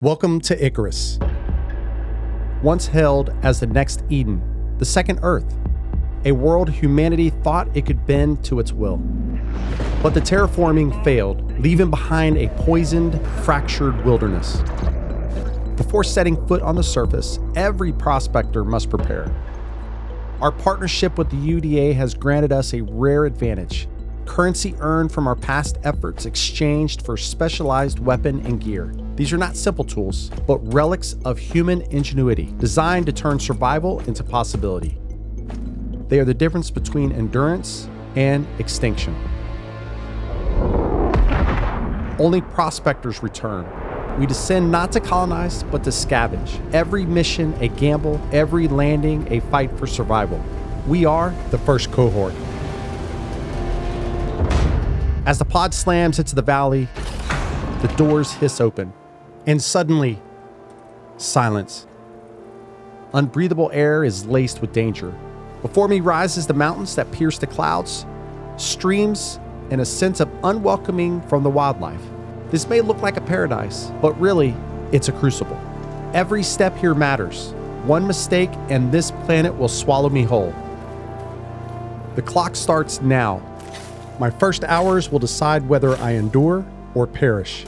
Welcome to ICARUS. Once hailed as the next Eden, the second Earth, a world humanity thought it could bend to its will. But the terraforming failed, leaving behind a poisoned, fractured wilderness. Before setting foot on the surface, every prospector must prepare. Our partnership with the UDA has granted us a rare advantage. Currency earned from our past efforts exchanged for specialized weapon and gear. These are not simple tools, but relics of human ingenuity, designed to turn survival into possibility. They are the difference between endurance and extinction. Only prospectors return. We descend not to colonize, but to scavenge. Every mission a gamble, every landing a fight for survival. We are the first cohort. As the pod slams into the valley, the doors hiss open, and suddenly, silence. Unbreathable air is laced with danger. Before me rises the mountains that pierce the clouds, streams, and a sense of unwelcoming from the wildlife. This may look like a paradise, but really, it's a crucible. Every step here matters. One mistake, and this planet will swallow me whole. The clock starts now. My first hours will decide whether I endure or perish.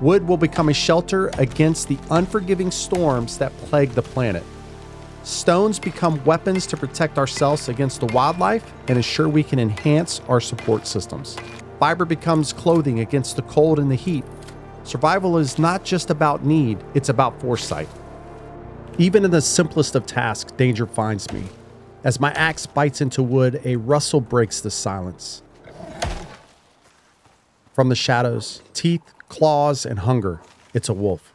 Wood will become a shelter against the unforgiving storms that plague the planet. Stones become weapons to protect ourselves against the wildlife and ensure we can enhance our support systems. Fiber becomes clothing against the cold and the heat. Survival is not just about need, it's about foresight. Even in the simplest of tasks, danger finds me. As my axe bites into wood, a rustle breaks the silence. From the shadows, teeth, claws, and hunger, it's a wolf.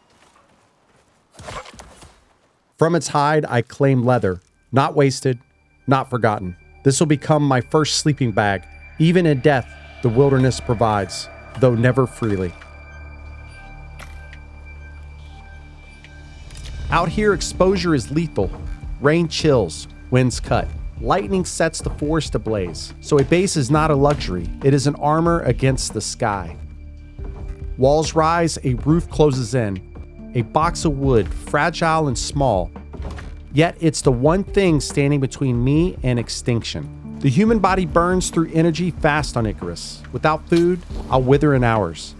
From its hide, I claim leather, not wasted, not forgotten. This will become my first sleeping bag. Even in death, the wilderness provides, though never freely. Out here, exposure is lethal. Rain chills, winds cut. Lightning sets the forest ablaze. So a base is not a luxury. It is an armor against the sky. Walls rise, a roof closes in. A box of wood, fragile and small. Yet it's the one thing standing between me and extinction. The human body burns through energy fast on ICARUS. Without food, I'll wither in hours.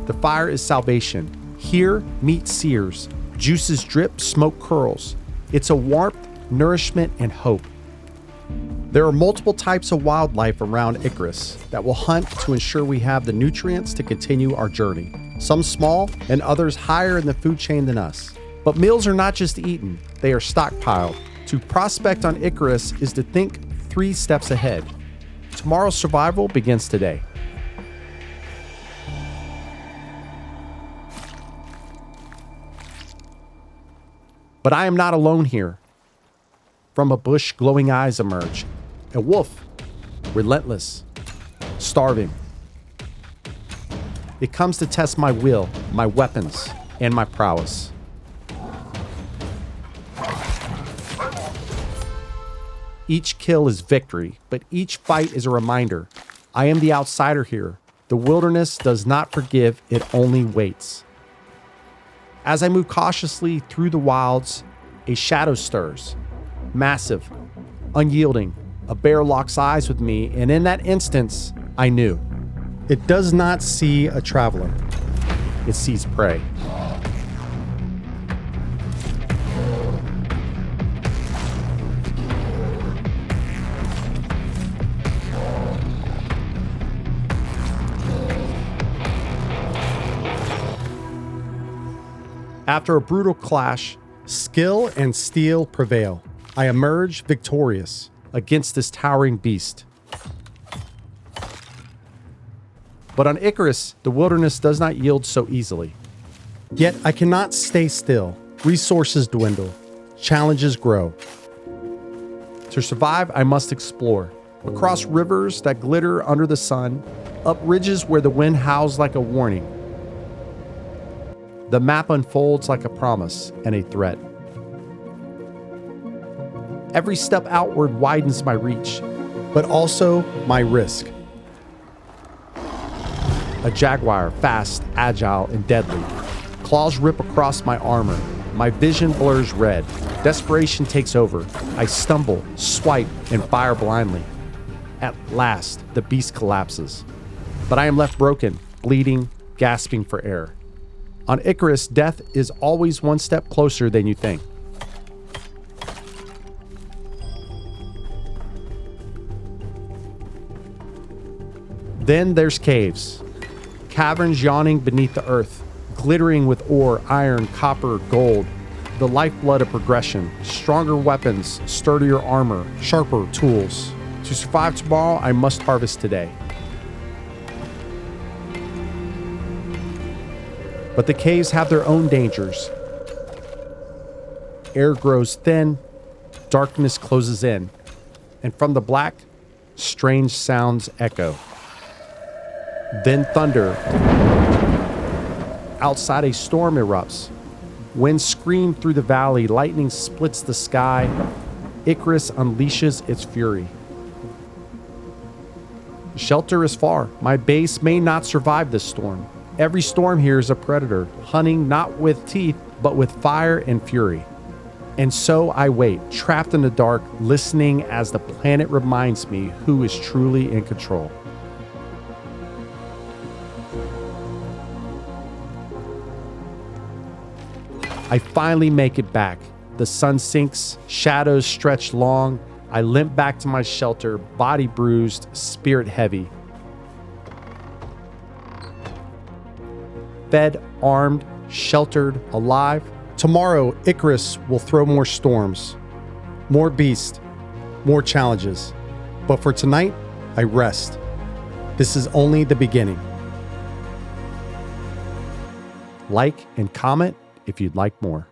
The fire is salvation. Here, meat sears. Juices drip, smoke curls. It's a warmth, nourishment, and hope. There are multiple types of wildlife around ICARUS that will hunt to ensure we have the nutrients to continue our journey. Some small and others higher in the food chain than us. But meals are not just eaten, they are stockpiled. To prospect on ICARUS is to think 3 steps ahead. Tomorrow's survival begins today. But I am not alone here. From a bush, glowing eyes emerge. A wolf, relentless, starving. It comes to test my will, my weapons, and my prowess. Each kill is victory, but each fight is a reminder. I am the outsider here. The wilderness does not forgive, it only waits. As I move cautiously through the wilds, a shadow stirs. Massive, unyielding, a bear locks eyes with me, and in that instance, I knew. It does not see a traveler. It sees prey. After a brutal clash, skill and steel prevail. I emerge victorious against this towering beast. But on ICARUS, the wilderness does not yield so easily. Yet I cannot stay still. Resources dwindle. Challenges grow. To survive, I must explore. Across rivers that glitter under the sun, up ridges where the wind howls like a warning. The map unfolds like a promise and a threat. Every step outward widens my reach, but also my risk. A jaguar, fast, agile, and deadly. Claws rip across my armor. My vision blurs red. Desperation takes over. I stumble, swipe, and fire blindly. At last, the beast collapses. But I am left broken, bleeding, gasping for air. On Icarus, death is always one step closer than you think. Then there's caves. Caverns yawning beneath the earth, glittering with ore, iron, copper, gold. The lifeblood of progression. Stronger weapons, sturdier armor, sharper tools. To survive tomorrow, I must harvest today. But the caves have their own dangers. Air grows thin, darkness closes in, and from the black, strange sounds echo. Then thunder. Outside, a storm erupts. Wind screams through the valley, lightning splits the sky. Icarus unleashes its fury. The shelter is far. My base may not survive this storm. Every storm here is a predator, hunting not with teeth, but with fire and fury. And so I wait, trapped in the dark, listening as the planet reminds me who is truly in control. I finally make it back. The sun sinks, shadows stretch long. I limp back to my shelter, body bruised, spirit heavy. Fed, armed, sheltered, alive. Tomorrow, Icarus will throw more storms, more beasts, more challenges. But for tonight, I rest. This is only the beginning. Like and comment if you'd like more.